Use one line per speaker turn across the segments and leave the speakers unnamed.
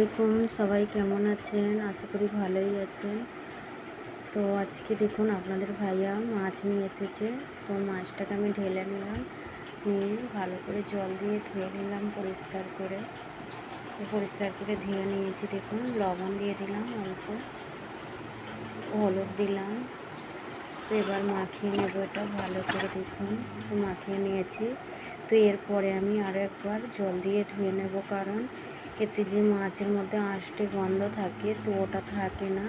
আলাইকুম, সবাই কেমন আছেন? আশা করি ভালোই আছেন। তো আজকে দেখুন আপনাদের ভাইয়া মাছ নিয়ে এসেছে। তো মাছটাকে আমি ঢেলে নিলাম, নিয়ে ভালো করে জল দিয়ে ধুয়ে নিলাম পরিষ্কার করে। তো পরিষ্কার করে ধুয়ে নিয়েছি, দেখুন লবণ দিয়ে দিলাম, অল্প হলুদ দিলাম। তো এবার মাখিয়ে নেব এটা ভালো করে, দেখুন তো মাখিয়ে নিয়েছি। তো এরপরে আমি আরও একবার জল দিয়ে ধুয়ে নেব, কারণ এতে যে মাছের মধ্যে আঁশটে গন্ধ থাকে তো ওটা থাকে না।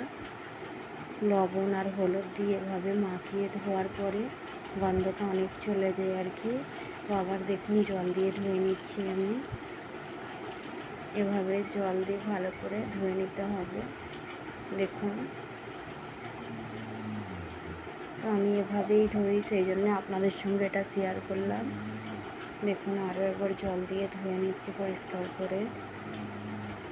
লবণ আর হলুদ দিয়ে এভাবে মাখিয়ে ধোয়ার পরে গন্ধটা অনেক চলে যায় আর কি। তো আবার দেখুন জল দিয়ে ধুয়ে নিচ্ছি আমি। এভাবে জল দিয়ে ভালো করে ধুয়ে নিতে হবে, দেখুন। তো আমি এভাবেই ধুই, সেই জন্য আপনাদের সঙ্গে এটা শেয়ার করলাম। দেখুন আরও একবার জল দিয়ে ধুয়ে নিচ্ছি পরিষ্কার করে।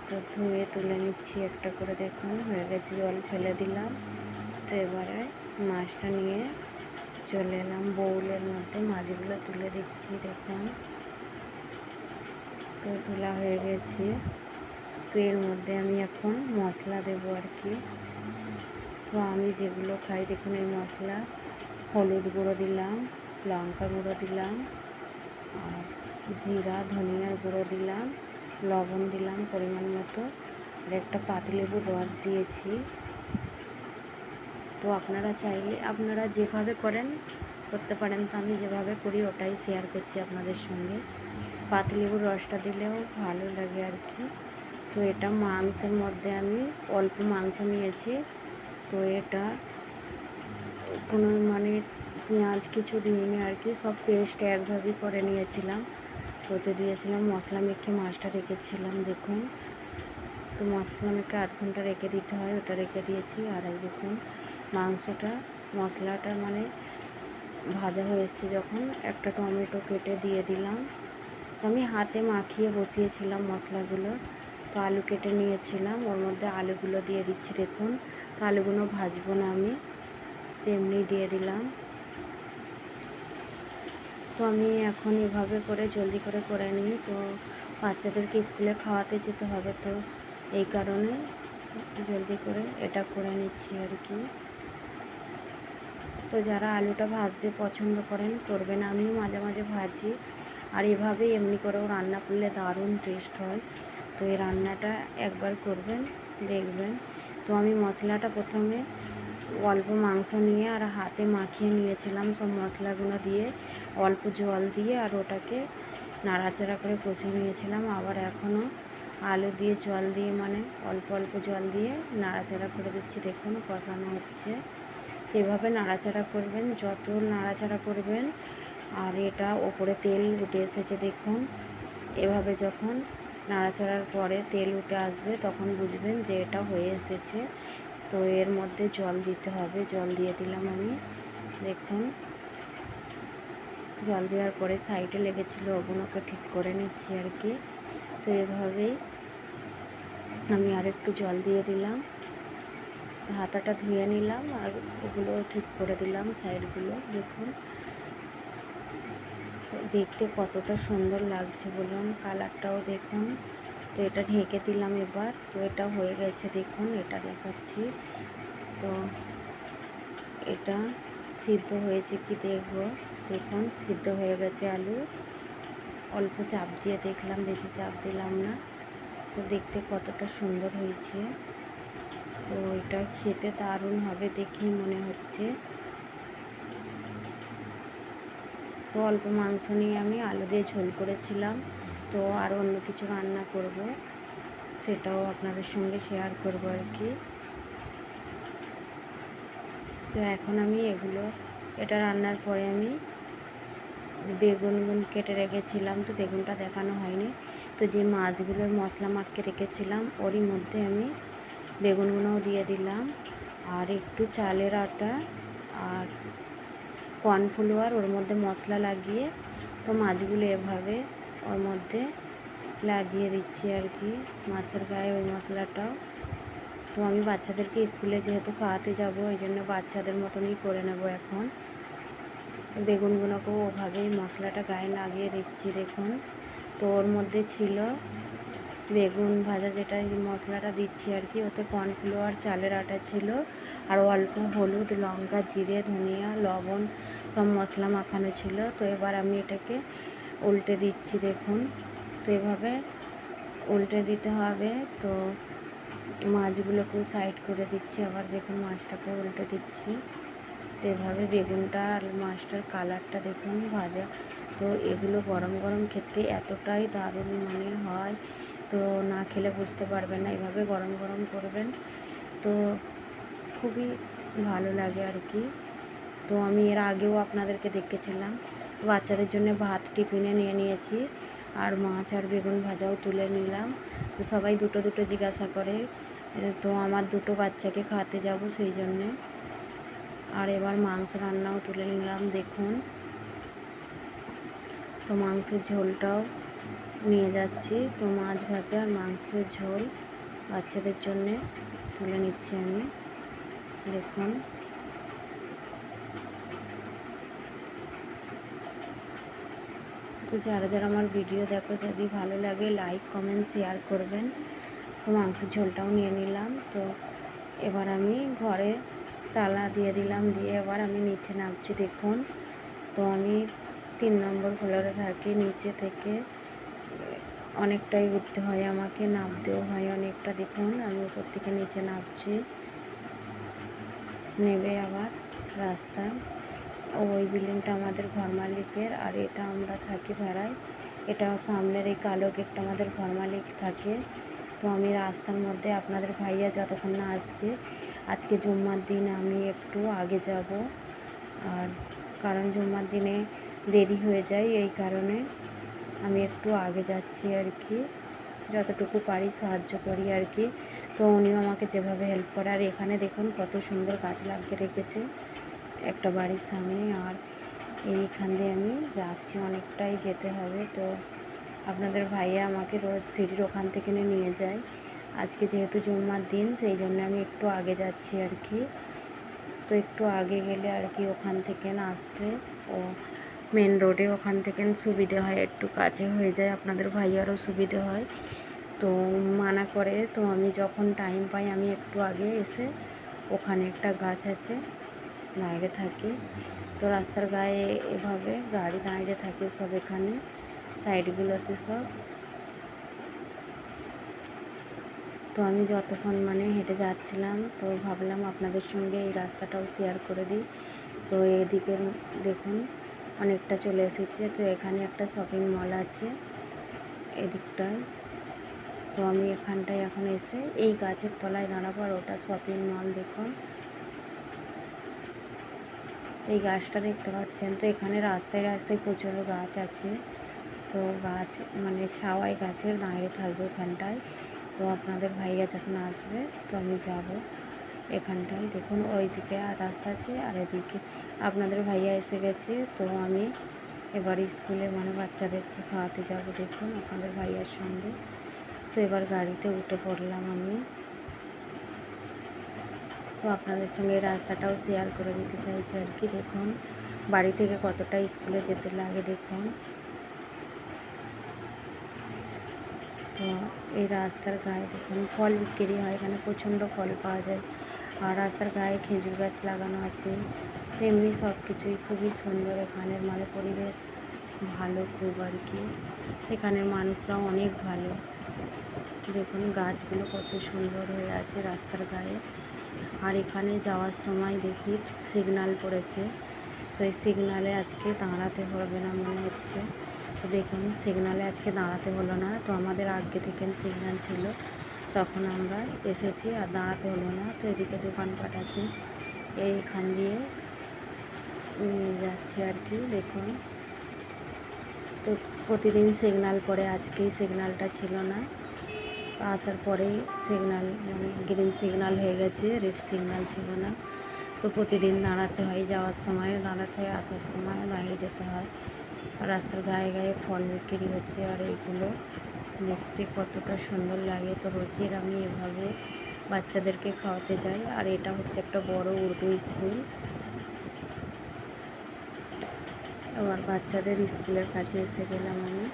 তো ধুয়ে তুলে নিচ্ছি একটা করে, দেখুন হয়ে গেছে, জল ফেলে দিলাম। তো এবারে মাছটা নিয়ে চলে এলাম বাউলের মধ্যে, মাছগুলো তুলে দিচ্ছি, দেখুন। তো তোলা হয়ে গেছে। তো এর মধ্যে আমি এখন মশলা দেবো আর কি। তো আমি যেগুলো খাই, দেখুন এই মশলা, হলুদ গুঁড়ো দিলাম, লঙ্কা গুঁড়ো দিলাম, আর জিরা ধনিয়ার গুঁড়ো দিলাম, লবণ দিলাম পরিমাণ মতো, আর একটা পাতিলেবুর রস দিয়েছি। তো আপনারা চাইলে আপনারা যেভাবে করেন করতে পারেন, তো আমি যেভাবে করি ওটাই শেয়ার করছি আপনাদের সঙ্গে। পাতিলেবুর রসটা দিলেও ভালো লাগে আর কি। তো এটা মাংসের মধ্যে আমি অল্প মাংস নিয়েছি। তো এটা কোনো পেঁয়াজ কিছু দিইনি আর কি, সব পেস্ট একভাবেই করে নিয়েছিলাম। ওতে দিয়েছিলাম মশলা মেখে মাছটা রেখেছিলাম, দেখুন। তো মশলা মেখে আধ ঘন্টা রেখে দিতে হয়, ওটা রেখে দিয়েছি। আর এই দেখুন মাংসটা, মশলাটা ভাজা হয়ে এসছে যখন, একটা টমেটো কেটে দিয়ে দিলাম। তো আমি হাতে মাখিয়ে বসিয়েছিলাম মশলাগুলো। তো আলু কেটে নিয়েছিলাম, ওর মধ্যে আলুগুলো দিয়ে দিচ্ছি, দেখুন। তো আলুগুলো ভাজবো না আমি, তো এমনি দিয়ে দিলাম। তো আমি এখন এভাবে করে জলদি করে নিই। তো বাচ্চাদেরকে স্কুলে খাওয়াতে যেতে হবে, তো এই কারণে জলদি করে এটা করে নিচ্ছি আর কি। তো যারা আলুটা ভাজতে পছন্দ করেন করবেন, আমিও মাঝে মাঝে ভাজি। আর এভাবেই এমনি করেও রান্না করলে দারুণ টেস্ট হয়। তো এই রান্নাটা একবার করবেন, দেখবেন। তো আমি মশলাটা প্রথমে অল্প মাংস নিয়ে আর হাতে মাখিয়ে নিয়েছিলাম সব মশলাগুলো দিয়ে, অল্প জল দিয়ে, আর ওটাকে নাড়াচাড়া করে কষিয়ে নিয়েছিলাম। আবার এখনও আলু দিয়ে জল দিয়ে, অল্প অল্প জল দিয়ে নাড়াচাড়া করে দিচ্ছি, দেখুন কষানো হচ্ছে। তো এভাবে নাড়াচাড়া করবেন, যত নাড়াচাড়া করবেন। আর এটা ওপরে তেল উঠে এসেছে, দেখুন। এভাবে যখন নাড়াচাড়ার পরে তেল উঠে আসবে তখন বুঝবেন যে এটা হয়ে এসেছে। তো এর মধ্যে জল দিতে হবে, জল দিয়ে দিলাম আমি, দেখুন। জল দেওয়ার পরে সাইডে লেগেছিলো, ওগুলোকে ঠিক করে নিচ্ছি আর কি। তো এভাবেই আমি আর একটু জল দিয়ে দিলাম, হাতাটা ধুয়ে নিলাম, আর ওগুলো ঠিক করে দিলাম সাইডগুলো, দেখুন। তো দেখতে কতটা সুন্দর লাগছে বলুন, কালারটাও দেখুন। তো এটা ঢেকে দিলাম এবার। তো এটা হয়ে গেছে, দেখুন এটা দেখাচ্ছি। তো এটা সিদ্ধ হয়েছে কি দেখব, দেখুন সিদ্ধ হয়ে গেছে আলু। অল্প চাপ দিয়ে দেখলাম, বেশি চাপ দিলাম না। তো দেখতে কতটা সুন্দর হয়েছে। তো এটা খেতে দারুণ হবে দেখেই মনে হচ্ছে। তো অল্প মাংস নিয়ে আমি আলু দিয়ে ঝোল করেছিলাম। তো আর অন্য কিছু রান্না করব, সেটাও আপনাদের সঙ্গে শেয়ার করব আর কি। তো এখন আমি এটা রান্নার পরে আমি বেগুন কেটে রেখেছিলাম, তো বেগুনটা দেখানো হয়নি। তো যে মাছগুলোর মশলা মাখিয়ে রেখেছিলাম ওরই মধ্যে আমি বেগুনগুলোও দিয়ে দিলাম, আর একটু চালের আটা আর কর্নফ্লাওয়ার ওর মধ্যে মশলা লাগিয়ে, তো মাছগুলো এভাবে ওর মধ্যে লাগিয়ে দিচ্ছি আর কি, মাছের গায়ে ওই মশলাটাও। তো আমি বাচ্চাদেরকে স্কুলে যেহেতু খাওয়াতে যাব, এই জন্য বাচ্চাদের মতনই করে নেব এখন। বেগুনগুলোকেও ওভাবেই মশলাটা গায়ে লাগিয়ে দিচ্ছি, দেখুন। তো ওর মধ্যে ছিল বেগুন ভাজা যেটা এই মশলাটা দিচ্ছি আর কি, ওতে কর্নফ্লাওয়ার, চালের আটা ছিল, আর অল্প হলুদ, লঙ্কা, জিরে, ধনিয়া, লবণ সব মশলা মাখানো ছিল। তো এবার আমি এটাকে উল্টে দিচ্ছি দেখুন। তো এভাবে উল্টে দিতে হবে। তো মাছগুলোকেও সাইড করে দিচ্ছি, আবার দেখুন মাছটাকেও উল্টে দিচ্ছি। তো এভাবে বেগুনটা আর মাছটার কালারটা দেখুন ভাজা। তো এগুলো গরম গরম খেতে এতটাই দারুণ মানে হয়, তো না খেলে বুঝতে পারবেন না। এভাবে গরম গরম করবেন, তো খুবই ভালো লাগে আর কি। তো আমি এর আগেও আপনাদেরকে দেখেছিলাম। বাচ্চাদের জন্য ভাত টিফিনে নিয়ে নিয়েছি, আর মাছ আর বেগুন ভাজাও তুলে নিলাম। তো সবাই দুটো দুটো জিজ্ঞাসা করে, তো আমার দুটো বাচ্চাকে খাওয়াতে যাব সেই জন্যে। আর এবার মাংস রান্নাও তুলে নিলাম দেখুন। তো মাংসের ঝোলটাও নিয়ে যাচ্ছি। তো মাছ ভাজা আর মাংসের ঝোল বাচ্চাদের জন্যে তুলে নিচ্ছি আমি দেখুন। তো যারা যারা আমার ভিডিও দেখো, যদি ভালো লাগে লাইক, কমেন্ট, শেয়ার করবেন। তো মাংসের ঝোলটাও নিয়ে নিলাম। তো এবার আমি ঘরে তালা দিয়ে দিলাম, দিয়ে এবার আমি নিচে নামছি দেখুন। তো আমি 3 নম্বর ফ্লোরে থাকি, নিচে থেকে অনেকটাই উঠতে হয় আমাকে, নামতেও হয় অনেকটা। দেখুন আমি উপর থেকে নিচে নামছি, নেবে আবার রাস্তায়। ওই বিল্ডিংটা আমাদের ঘর মালিকের, আর এটা আমরা থাকি ভাড়ায়। এটা সামনের এই কালো গেটটা আমাদের ঘর মালিক থাকে। তো আমি রাস্তার মধ্যে, আপনাদের ভাইয়া যতক্ষণ না আসছে, আজকে জুম্মার দিন আমি একটু আগে যাব, আর কারণ জুম্মার দিনে দেরি হয়ে যায়, এই কারণে আমি একটু আগে যাচ্ছি আর কি। যতটুকু পারি সাহায্য করি আর কি। তো উনিও আমাকে যেভাবে হেল্প করে। আর এখানে দেখুন কত সুন্দর গাছ লাগিয়ে রেখেছে একটা বাড়ির সামনে। আর এইখান দিয়ে আমি যাচ্ছি, অনেকটাই যেতে হবে। তো আপনাদের ভাইয়া আমাকে রোজ সিটির ওখান থেকে নিয়ে যায়। আজকে যেহেতু জুম্মার দিন, সেই জন্য আমি একটু আগে যাচ্ছি আর কি। তো একটু আগে গেলে আর কি ওখান থেকে না আসলে ও মেন রোডে, ওখান থেকে সুবিধে হয়, একটু কাছে হয়ে যায়, আপনাদের ভাইয়ারও সুবিধে হয়। তো মানা করে। তো আমি যখন টাইম পাই আমি একটু আগে এসে, ওখানে একটা গাছ আছে, দাঁড়িয়ে থাকি। তো রাস্তার গায়ে এভাবে গাড়ি দাঁড়িয়ে থাকে সব, এখানে সাইডগুলোতে সব। তো আমি যতক্ষণ মানে হেঁটে যাচ্ছিলাম, তো ভাবলাম আপনাদের সঙ্গে এই রাস্তাটাও শেয়ার করে দিই। তো এদিকে দেখুন অনেকটা চলে এসেছে। তো এখানে একটা শপিং মল আছে এদিকটায়। তো আমি এখানটায় এখন এসে এই গাছের তলায় দাঁড়াবো, আর ওটা শপিং মল দেখুন। এই গাছটা দেখতে পাচ্ছেন। তো এখানে রাস্তায় রাস্তায় প্রচুর গাছ আছে। তো গাছ মানে ছাওয়াই গাছের দাঁড়িয়ে থাকবে এখানটায়। তো আপনাদের ভাইয়া যখন আসবে, তো আমি যাব এখানটায়। দেখুন ওইদিকে আর রাস্তা আছে, আর এদিকে আপনাদের ভাইয়া এসে গেছে। তো আমি এবার স্কুলে মানে বাচ্চাদেরকে খাওয়াতে যাব দেখুন আপনাদের ভাইয়ার সঙ্গে। তো এবার গাড়িতে উঠে পড়লাম আমি। তো আপনাদের সঙ্গে এই রাস্তাটাও শেয়ার করে দিতে চাইছি আর কি। দেখুন বাড়ি থেকে কতটা স্কুলে যেতে লাগে দেখুন। তো এই রাস্তার গায়ে দেখুন ফল বিক্রি হয়, এখানে প্রচণ্ড ফল পাওয়া যায়। আর রাস্তার গায়ে খেজুর গাছ লাগানো আছে। এমনি সব কিছুই খুবই সুন্দর এখানের, মানে পরিবেশ ভালো খুব আর কি। এখানের মানুষরাও অনেক ভালো। দেখুন গাছগুলো কত সুন্দর হয়ে আছে রাস্তার গায়ে। আর এখানে যাওয়ার সময় দেখি সিগন্যাল পড়েছে। তো এই সিগনালে আজকে দাঁড়াতে হবে না মনে হচ্ছে। তো দেখুন সিগনালে আজকে দাঁড়াতে হলো না। তো আমাদের আগে থেকে সিগন্যাল ছিল, তখন আমরা এসেছি, আর দাঁড়াতে হলো না। তো এদিকে দোকানপাট আছে, এইখান দিয়ে নিয়ে যাচ্ছি আর কি। দেখুন তো প্রতিদিন সিগন্যাল পড়ে, আজকেই সিগন্যালটা ছিল না। আসার পরেই সিগন্যাল মানে গ্রিন সিগন্যাল হয়ে গেছে, রেড সিগন্যাল ছিল না। তো প্রতিদিন দাঁড়াতে হয়, যাওয়ার সময়ও দাঁড়াতে হয়, আসার সময়ও দাঁড়িয়ে যেতে হয়। আর রাস্তার গায়ে গায়ে ফল বিক্রি হচ্ছে, আর এইগুলো দেখতে কতটা সুন্দর লাগে। তো রোজের আমি এভাবে বাচ্চাদেরকে খাওয়াতে যাই। আর এটা হচ্ছে একটা বড় উর্দু স্কুল। আবার বাচ্চাদের স্কুলের কাছে এসে গেলাম আমি।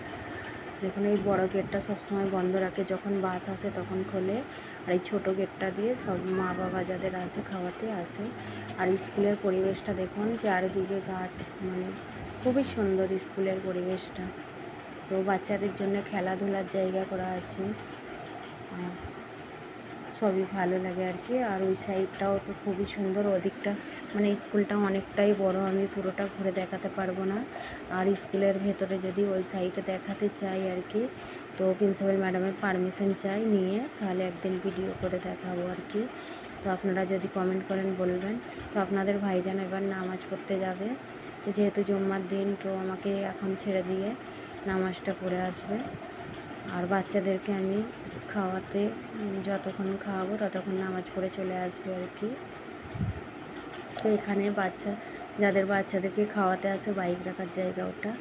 দেখুন এই বড় গেটটা সবসময় বন্ধ রাখে, যখন বাস আসে তখন খোলে। আর এই ছোটো গেটটা দিয়ে সব মা বাবা যাদের আসে খাওয়াতে আসে। আর স্কুলের পরিবেশটা দেখুন, চারিদিকে গাছ, মানে খুবই সুন্দর স্কুলের পরিবেশটা। তো বাচ্চাদের জন্য খেলাধুলার জায়গা করা আছে, আর সবই ভালো লাগে আর কি। আর ওই সাইডটাও তো খুবই সুন্দর, ওদিকটা মানে স্কুলটা অনেকটাই বড়, আমি পুরোটা ঘুরে দেখাতে পারবো না। আর স্কুলের ভেতরে যদি ওই সাইডে দেখাতে চাই আর কি, তো প্রিন্সিপাল ম্যাডামের পারমিশন চাই নিয়ে, তাহলে একদিন ভিডিও করে দেখাবো আর কি। তো আপনারা যদি কমেন্ট করেন বলবেন। তো আপনাদের ভাইজান এবার নামাজ পড়তে যাবে, তো যেহেতু জুম্মার দিন, তো আমাকে এখন ছেড়ে দিয়ে নামাজটা পড়ে আসবে। আর বাচ্চাদেরকে আমি খাওয়াতে, যতক্ষণ খাওয়াবো ততক্ষণ নামাজ পড়ে চলে আসবে আর কি। তো এখানে যাদের বাচ্চাদেরকে খাওয়াতে আসে বাইক রাখার জায়গা ওটা।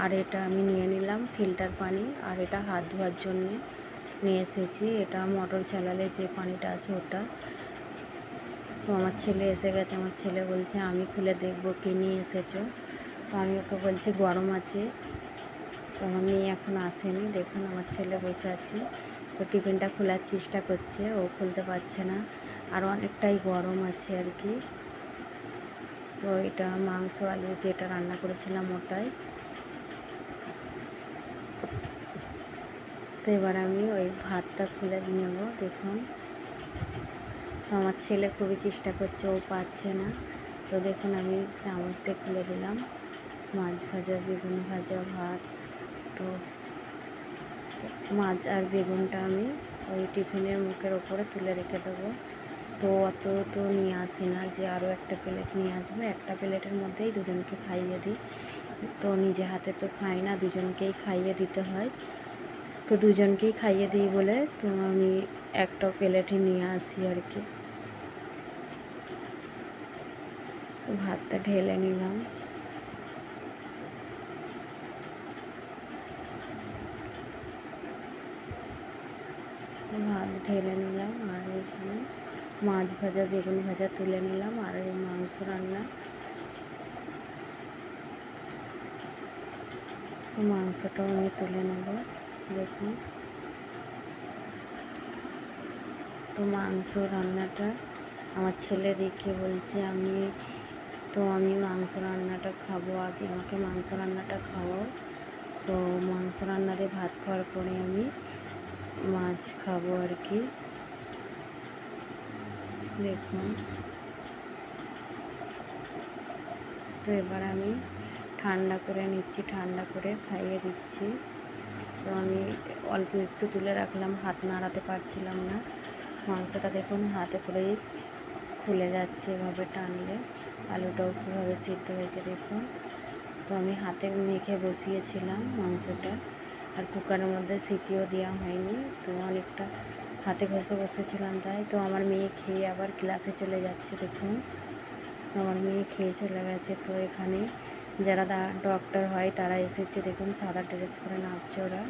আর এটা আমি নিয়ে নিলাম ফিল্টার পানি, আর এটা হাত ধোয়ার জন্যে নিয়ে এসেছি। এটা মোটর চালালে যে পানিটা আসে ওটা। তো আমার ছেলে এসে গেছে, আমার ছেলে বলছে আমি খুলে দেখবো কী নিয়ে এসেছো। তো আমি ওকে বলছি গরম আছে। তো আমার মেয়ে এখন আসেনি, দেখুন আমার ছেলে বসে আছে। তো টিফিনটা খোলার চেষ্টা করছে, ও খুলতে পারছে না, আর অনেকটাই গরম আছে আর কি। তো এটা মাংস আলু যেটা রান্না করেছিলাম ওটাই। তো এবার আমি ওই ভাতটা খুলে নেব, দেখুন। তো আমার ছেলে খুবই চেষ্টা করছে, ও পারছে না। তো দেখুন আমি চামচ দিয়ে খুলে দিলাম। মাছ ভাজা, বেগুন ভাজা, ভাত। তো মাছ আর বেগুনটা আমি ওই টিফিনের মুখের ওপরে তুলে রেখে দেবো। তো অত তো নিয়ে আসি না যে আরও একটা প্লেট নিয়ে আসবো, একটা প্লেটের মধ্যেই দুজনকে খাইয়ে দিই। তো নিজে হাতে তো খাই না, দুজনকেই খাইয়ে দিতে হয়। তো দুজনকেই খাইয়ে দিই বলে তো আমি একটা প্লেটে নিয়ে আসি আর কি। তো ভাতটা ঢেলে নিলাম। ভাত ঢেলে নিলাম, আর এখানে মাছ ভাজা, বেগুন ভাজা তুলে নিলাম, আর এই মাংস রান্না। তো মাংসটাও আমি তুলে নেব, দেখুন। তো মাংস রান্নাটা আমার ছেলে দেখে বলছে আমি মাংস রান্নাটা খাবো, আগে আমাকে মাংস রান্নাটা খাওয়াও। তো মাংস রান্না দিয়ে ভাত খাওয়ার পরে আমি মাছ খাবো আর কি, দেখুন। তো এবার আমি ঠান্ডা করে নিচ্ছি, ঠান্ডা করে খাইয়ে দিচ্ছি। তো আমি অল্প একটু তুলে রাখলাম, হাত নাড়াতে পারছিলাম না। মাংসটা দেখুন হাতে করেই খুলে যাচ্ছে এভাবে টানলে। আলুটাও কীভাবে সিদ্ধ হয়েছে দেখুন। তো আমি হাতে মেখে বসিয়েছিলাম মাংসটা, আর কুকারের মধ্যে সিটিও দেওয়া হয়নি। তো অনেকটা হাতে ঘষে বসেছিলাম তাই। তো আমার মেয়ে খেয়ে আবার ক্লাসে চলে যাচ্ছে, দেখুন। আমার মেয়ে খেয়ে চলে গেছে। তো এখানে যারা ডক্টর হয় তারা এসেছে, দেখুন সাদা ড্রেস পরে নাচছে ওরা।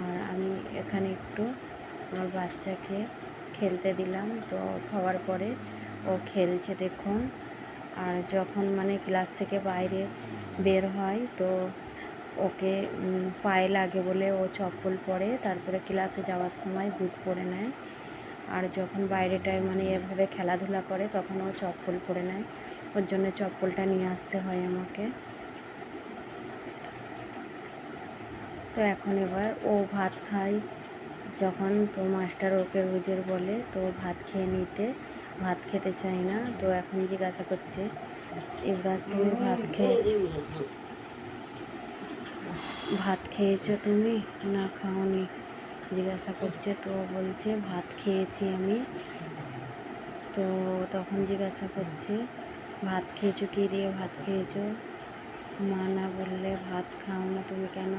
আর আমি এখানে একটু আমার বাচ্চাকে খেলতে দিলাম। তো খাওয়ার পরে ও খেলছে, দেখুন। আর যখন মানে ক্লাস থেকে বাইরে বের হয়, তো ওকে পায়ে লাগে বলে ও চপ্পল পরে, তারপরে ক্লাসে যাওয়ার সময় বুট পরে নেয়। আর যখন বাইরেটায় মানে এভাবে খেলাধুলা করে তখন ও চপ্পল পরে নেয়, ওর জন্য চপ্পলটা নিয়ে আসতে হয় আমাকে। তো এখন এবার ও ভাত খায় যখন, তো মাস্টার ওকে রোজের বলে, তো ভাত খেতে চায় না। তো এখন জিজ্ঞাসা করছে, ইবরাজ তুমি ভাত খেয়েছো তুমি না খাওনি, জিজ্ঞাসা করছে। তো বলছে ভাত খেয়েছি আমি। তো তখন জিজ্ঞাসা করছে ভাত খেয়েছো, কী দিয়ে ভাত খেয়েছো? মা না বললে ভাত খাও না তুমি কেন?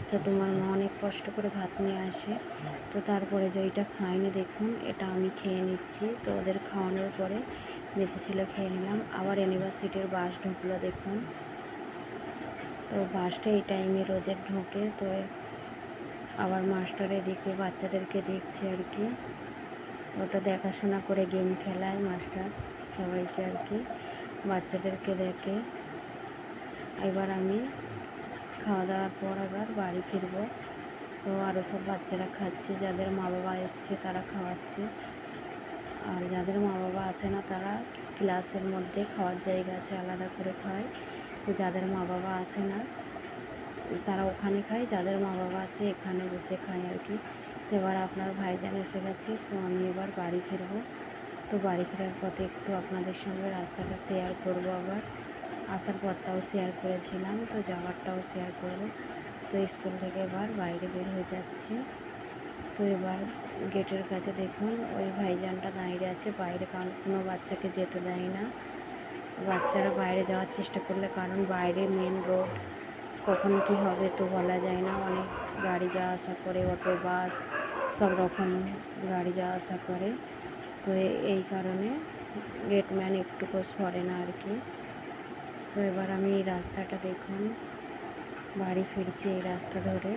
তো তোমার মা অনেক কষ্ট করে ভাত নিয়ে আসে। তো তারপরে যে এইটা খাইনি, দেখুন এটা আমি খেয়ে নিচ্ছি। তো ওদের খাওয়ানোর পরে বেঁচে ছিল, খেয়ে নিলাম। আবার ইউনিভার্সিটির বাস ঢুকলো, দেখুন। তো বাসটা এই টাইমে রোজের ঢোকে। তো আবার মাস্টার এদিকে বাচ্চাদেরকে দেখছে আর কি, ওটা দেখাশোনা করে গেম খেলায় মাস্টার সবাইকে আর কি, বাচ্চাদেরকে দেখে। এবার আমি খাওয়া দাওয়ার পর আবার বাড়ি ফিরবো। তো আরও সব বাচ্চারা খাচ্ছে, যাদের মা বাবা এসছে তারা খাওয়াচ্ছে, আর যাদের মা বাবা আসে না তারা ক্লাসের মধ্যে খাওয়ার জায়গা আছে আলাদা করে খায়। তো যাদের মা বাবা আসে না তারা ওখানে খায়, যাদের মা বাবা আসে এখানে বসে খায় আর কি। তো এবার আপনার ভাইজান এসে গেছে, তো আমি এবার বাড়ি ফিরবো। তো বাড়ি ফেরার পথে একটু আপনাদের সঙ্গে রাস্তাটা শেয়ার করব, আবার আসার পথটাও শেয়ার করেছিলাম, তো যাওয়ারটাও শেয়ার করব। তো স্কুল থেকে এবার বাইরে বের হয়ে যাচ্ছি। তো এবার গেটের কাছে দেখুন ওই ভাইজানটা দাঁড়িয়ে আছে বাইরে, কারণ কোনো বাচ্চাকে যেতে দেয় না। বাচ্চারা বাইরে যাওয়ার চেষ্টা করলে, কারণ বাইরে মেন রোড, কখন কি হবে তো বলা যায় না, অনেক গাড়ি যাওয়া আসা করে, অটো বাস সব রকম গাড়ি যাওয়া আসা করে। তো এই কারণে গেটম্যান একটুকু সরে না আর কি। তো এবার আমি এই রাস্তাটা দেখুন বাড়ি ফিরছি এই রাস্তা ধরে।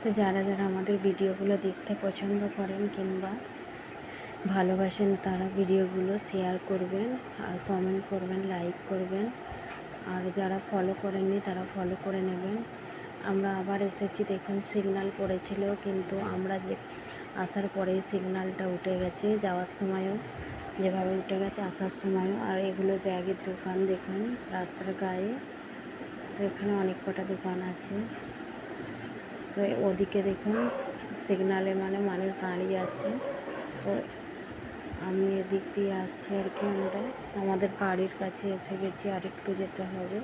তো যারা যারা আমাদের ভিডিওগুলো দেখতে পছন্দ করেন কিংবা ভালোবাসেন তারা ভিডিওগুলো শেয়ার করবেন আর কমেন্ট করবেন, লাইক করবেন। আর যারা ফলো করেননি তারা ফলো করে নেবেন। আমরা আবার এসেছি, দেখুন সিগন্যাল পড়েছিল, কিন্তু আমরা যে আসার পরেই সিগন্যালটা উঠে গেছে, যাওয়ার সময়ও যেভাবে উঠে গেছে আসার সময়ও। আর এগুলো ব্যাগের দোকান দেখুন রাস্তার গায়ে। তো এখানে অনেক কটা দোকান আছে। তো ওদিকে দেখুন সিগনালে মানে মানুষ দাঁড়িয়ে আছে। তো আমি এদিক দিয়ে আসছি আর কি। আমরা আমাদের বাড়ির কাছে এসে গেছি, আর একটু যেতে হবে।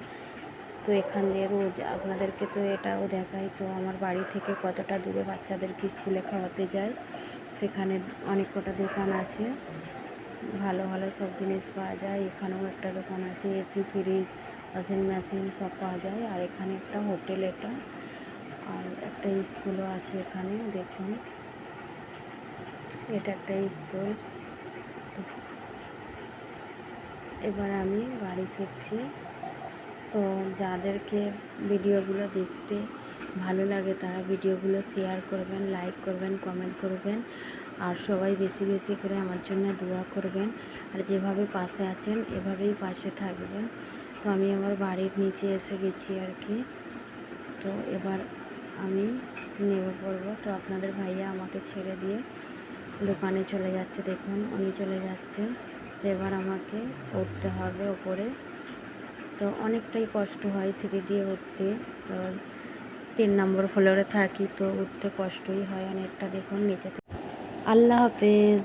তো এখান দিয়ে রোজ আপনাদেরকে তো এটাও দেখাই, তো আমার বাড়ি থেকে কতটা দূরে বাচ্চাদেরকে স্কুলে খাওয়াতে যায়। তো এখানে অনেক কটা দোকান আছে, ভালো ভালো সব জিনিস পাওয়া যায়। এখানেও একটা দোকান আছে, এসি ফ্রিজ ওয়াশিং মেশিন সব পাওয়া যায়। আর এখানে একটা হোটেল, এটা আর একটা স্কুলও আছে এখানে দেখুন, এটা একটা স্কুল। তো এবার আমি বাড়ি ফিরছি। তো যাদেরকে ভিডিওগুলো দেখতে ভালো লাগে তারা ভিডিওগুলো শেয়ার করবেন, লাইক করবেন, কমেন্ট করবেন। আর সবাই বেশি বেশি করে আমার জন্য দোয়া করবেন। আর যেভাবে পাশে আছেন এভাবেই পাশে থাকবেন। তো আমি আমার বাড়ির নিচে এসে গেছি আর কি। তো এবার আমি নেমে পড়বো। তো আপনাদের ভাইয়া আমাকে ছেড়ে দিয়ে দোকানে চলে যাচ্ছে, দেখুন উনি চলে যাচ্ছে। তো এবার আমাকে উঠতে হবে ওপরে। তো অনেকটাই কষ্ট হয় সিঁড়ি দিয়ে উঠতে, তো 3 নম্বর ফ্লোরে থাকি, তো উঠতে কষ্টই হয় অনেকটা। দেখুন নিচে। আল্লাহ হাফেজ।